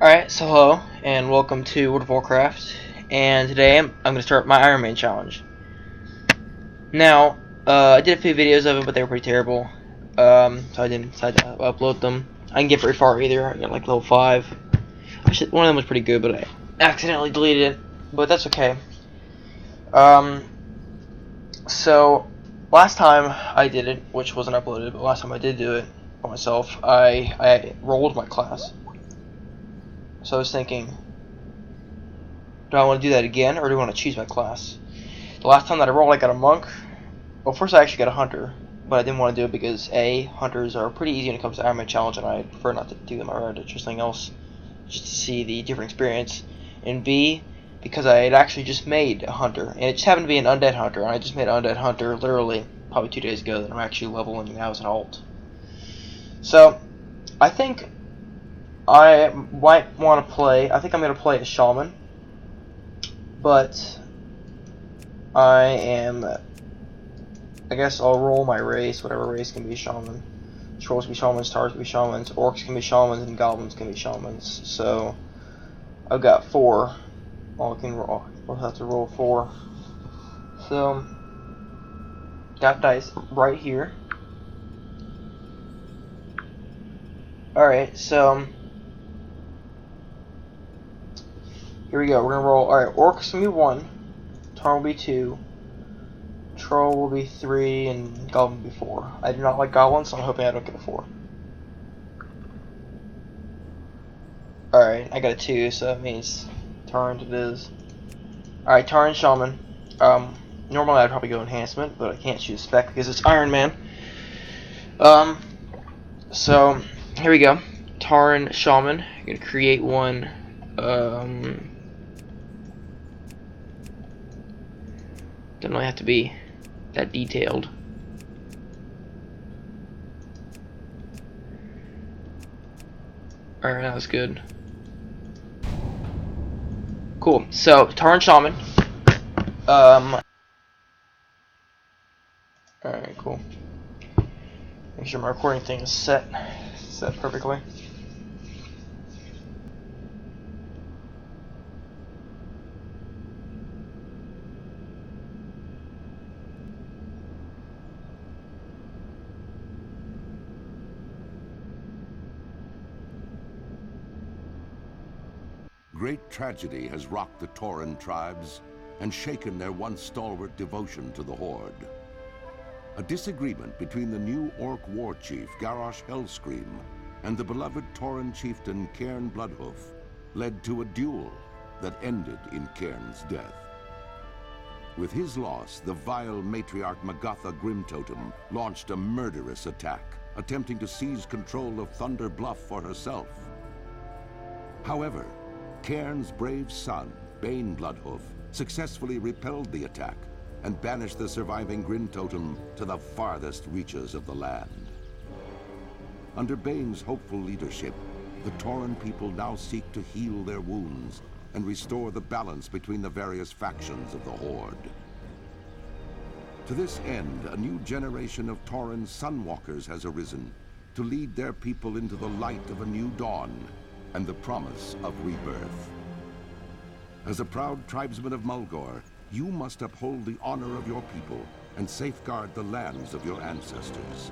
Alright, so hello, and welcome to World of Warcraft, and today I'm going to start my Ironman challenge. Now, I did a few videos of it, but they were pretty terrible, so I didn't decide to upload them. I didn't get very far either. I got like level 5. Actually, one of them was pretty good, but I accidentally deleted it, but that's okay. So, last time I did it, which wasn't uploaded, but last time I did do it by myself, I rolled my class. So I was thinking, do I want to do that again, or do I want to choose my class? The last time that I rolled, I got a monk. Well, first I actually got a hunter, but I didn't want to do it because A, hunters are pretty easy when it comes to Ironman challenge, and I prefer not to do them. I'd rather do something else, just to see the different experience. And B, because I had actually just made a hunter, and it just happened to be an undead hunter, and I just made an undead hunter literally probably 2 days ago that I'm actually leveling now as an alt. So, I think I might want to play, I think I'm going to play a shaman. But I guess I'll roll my race, whatever race can be a shaman. Trolls can be shamans, Taurens can be shamans, Orcs can be shamans, and Goblins can be shamans. So, I've got 4. I'll have to roll 4. So, got dice right here. Alright, so, here we go. We're gonna roll. Alright, Orcs can be 1, Tauren will be 2. Troll will be 3, and Goblin will be 4. I do not like Goblins, so I'm hoping I don't get a 4. Alright, I got a 2, so that means Tauren it is. Alright, Tauren Shaman. Normally I'd probably go Enhancement, but I can't choose Spec because it's Ironman. So, here we go. Tauren Shaman. I'm going to create one. Don't really have to be that detailed. Alright, that was good. Cool. So, Tauren Shaman. Alright, cool. Make sure my recording thing is set perfectly. Great tragedy has rocked the Tauren tribes and shaken their once stalwart devotion to the Horde. A disagreement between the new Orc war chief Garrosh Hellscream and the beloved Tauren chieftain Cairn Bloodhoof led to a duel that ended in Cairn's death. With his loss, the vile matriarch Magatha Grimtotem launched a murderous attack, attempting to seize control of Thunder Bluff for herself. However, Cairn's brave son, Bane Bloodhoof, successfully repelled the attack and banished the surviving Grimtotem to the farthest reaches of the land. Under Bane's hopeful leadership, the Tauren people now seek to heal their wounds and restore the balance between the various factions of the Horde. To this end, a new generation of Tauren Sunwalkers has arisen to lead their people into the light of a new dawn and the promise of rebirth. As a proud tribesman of Mulgore, you must uphold the honor of your people and safeguard the lands of your ancestors.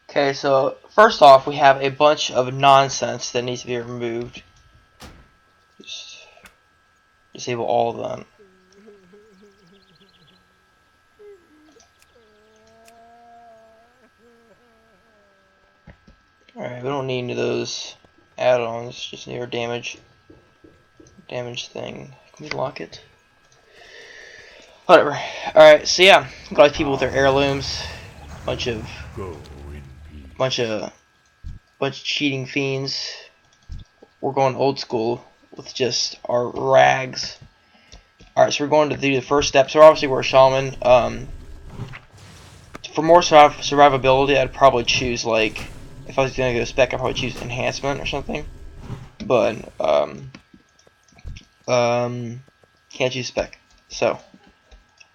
Okay, so first off, we have a bunch of nonsense that needs to be removed. Just disable all of them. Alright, we don't need any of those add-ons, just need our damage thing. Can we lock it? Whatever. Alright, so yeah, got all these people with their heirlooms. Bunch of cheating fiends. We're going old school with just our rags. Alright, so we're going to do the first step. So obviously we're a shaman. For more survivability, I'd probably choose, like, if I was gonna go spec, I'd probably choose enhancement or something. But can't choose spec. So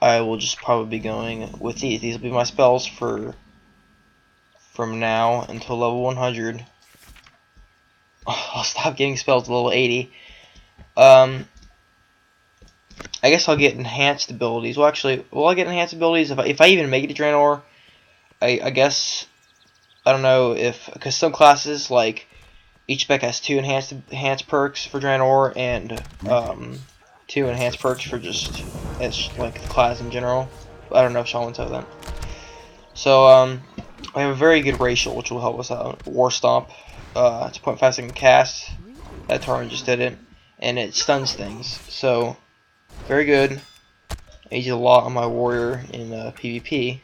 I will just probably be going with these. These will be my spells from now until level 100. stop getting spells to level 80. I guess I'll get enhanced abilities. Well, actually, will I get enhanced abilities if I even make it to Draenor? I guess, I don't know if, because some classes, like, each spec has 2 enhanced perks for Draenor and 2 enhanced perks for just as like the class in general. I don't know if Shaman's have that. So I have a very good racial, which will help us out. War Stomp, it's 0.5 second cast. That Tauren just did it, and it stuns things. So very good. I use it a lot on my warrior in PvP.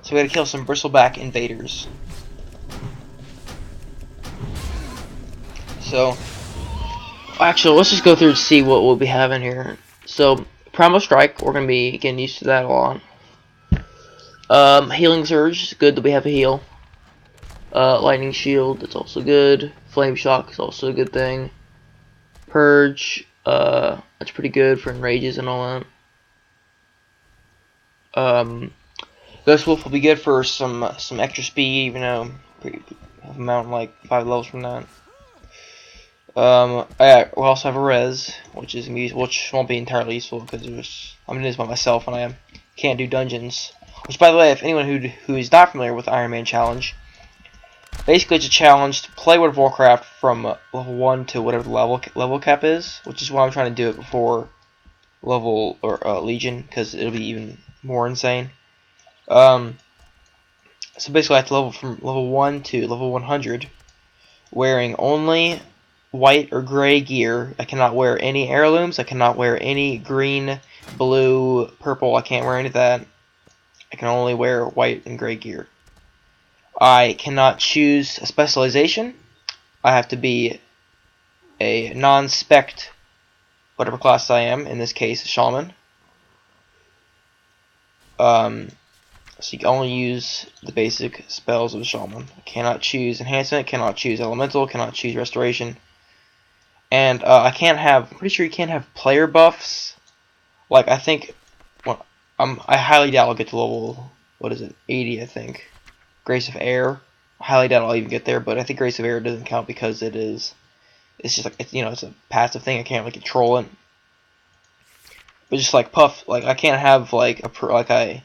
So we gotta kill some bristleback invaders. So, actually, let's just go through and see what we'll be having here. So, Primal Strike, we're going to be getting used to that a lot. Healing Surge, good that we have a heal. Lightning Shield, that's also good. Flame Shock is also a good thing. Purge, that's pretty good for enrages and all that. Ghost Wolf will be good for some extra speed, even though we have a mountain like 5 levels from that. We also have a res, which won't be entirely useful because I'm doing this by myself and I can't do dungeons. Which, by the way, if anyone who is not familiar with the Ironman challenge, basically it's a challenge to play World of Warcraft from level 1 to whatever the level cap is, which is why I'm trying to do it before level or Legion, because it'll be even more insane. So basically, I have to level from level 1 to level 100, wearing only white or gray gear. I cannot wear any heirlooms. I cannot wear any green, blue, purple. I can't wear any of that. I can only wear white and gray gear. I cannot choose a specialization. I have to be a non-spect, whatever class I am. In this case, a shaman. So you can only use the basic spells of a shaman. I cannot choose enhancement. Cannot choose elemental. Cannot choose restoration. And I can't have. I'm pretty sure you can't have player buffs. Like I think, well, I highly doubt I'll get to level. What is it? 80, I think. Grace of Air. I highly doubt I'll even get there, but I think Grace of Air doesn't count because it is. It's just like it's a passive thing. I can't really control it. But just like Puff, like I can't have like I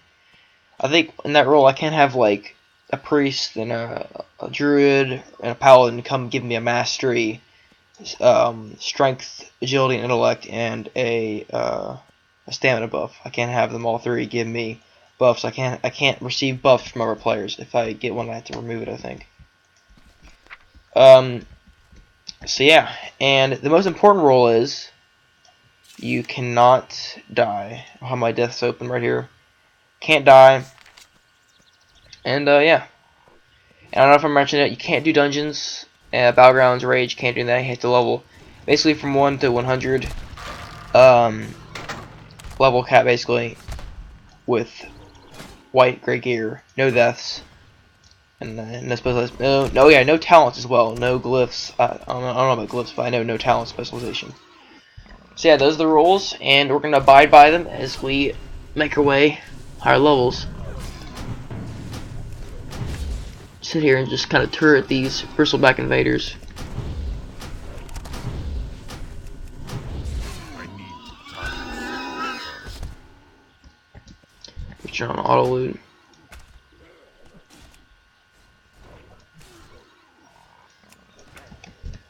think in that role I can't have like a priest and a druid and a paladin come give me a mastery. Strength, agility, and intellect, and a stamina buff. I can't have them all 3 give me buffs. I can't receive buffs from other players. If I get one, I have to remove it, I think. So yeah, and the most important rule is you cannot die. I'll have my deaths open right here. Can't die. And yeah. And I don't know if I mentioned it. You can't do dungeons. Battlegrounds, Rage, can't do that. You hit the level. Basically from 1 to 100. Level cap basically. With white, gray gear. No deaths. And no specialization. No talents as well. No glyphs. I don't know about glyphs, but I know no talent specialization. So yeah, those are the rules. And we're going to abide by them as we make our way higher levels. Sit here and just kind of turret these bristleback invaders. Put you on auto loot.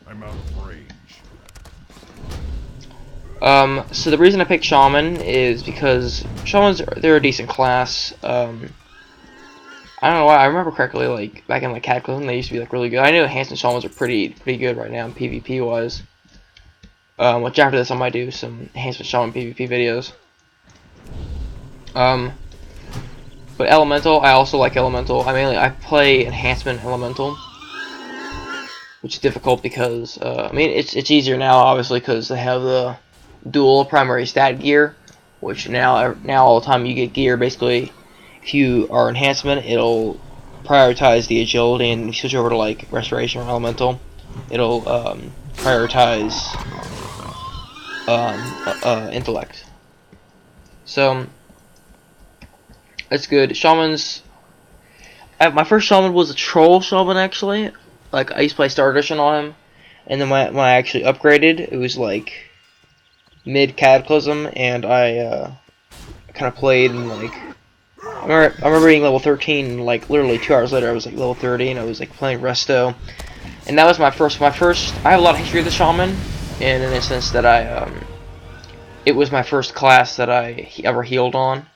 I'm out of range. So the reason I picked Shaman is because Shamans, they're a decent class. I don't know why. I remember correctly, like back in like Cataclysm, they used to be like really good. I know Hanson Shamans are pretty good right now, PvP wise. Which after this I might do some enhancement shaman PvP videos. But Elemental, I also like Elemental. I play enhancement Elemental, which is difficult because I mean it's easier now obviously because they have the dual primary stat gear, which now all the time you get gear basically. If you are enhancement, it'll prioritize the agility, and if you switch over to like restoration or elemental, it'll prioritize intellect. So that's good. Shamans. My first shaman was a troll shaman actually. Like, I used to play Star Edition on him, and then when I actually upgraded, it was like mid Cataclysm, and I kind of played and like I remember being level 13, and like literally 2 hours later I was like level 30, and I was like playing Resto, and that was my first. I have a lot of history of the shaman, and in the sense that it was my first class that I ever healed on,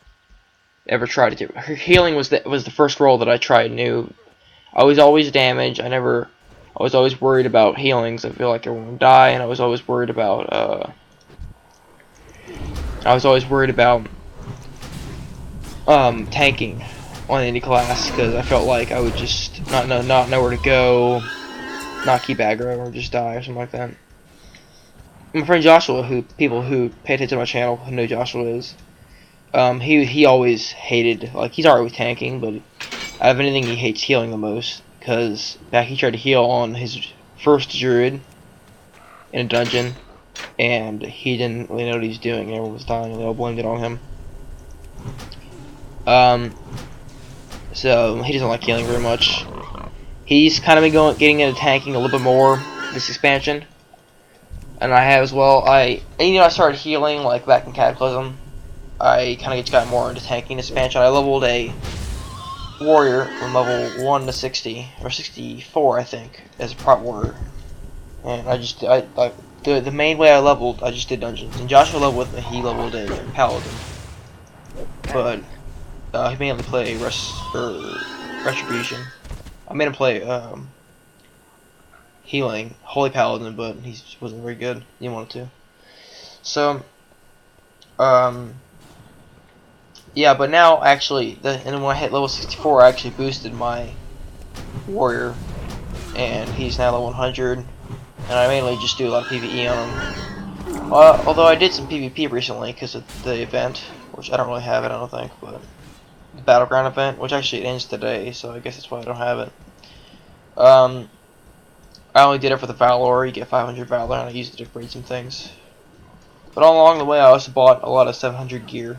ever tried to do. Healing was the first role that I tried new. I was always damaged. I was always worried about healings. I feel like everyone would die, and I was always worried about tanking on any class, because I felt like I would just not know where to go, not keep aggro, or just die or something like that. My friend Joshua, people who pay attention to my channel who know Joshua is, he always hated, like, he's alright with tanking, but out of anything he hates healing the most, because back he tried to heal on his first druid in a dungeon, and he didn't really know what he was doing, and everyone was dying, and they all blamed it on him. So he doesn't like healing very much. He's kind of been getting into tanking a little bit more this expansion, and I have as well. I started healing like back in Cataclysm. I kind of just got more into tanking this expansion. I leveled a warrior from level 1 to 60 or 64, I think, as a prop warrior, and the main way I leveled, I just did dungeons. And Joshua leveled with me. He leveled a paladin, but he mainly play retribution. I made him play healing holy paladin, but he wasn't very good. He wanted to. So yeah, but now actually, and then when I hit level 64, I actually boosted my warrior, and he's now level 100. And I mainly just do a lot of PvE on him. Although I did some PvP recently because of the event, which I don't really have it, I don't think, but the Battleground event, which actually ends today, so I guess that's why I don't have it. I only did it for the Valor. You get 500 Valor, and I used it to upgrade some things. But all along the way, I also bought a lot of 700 gear.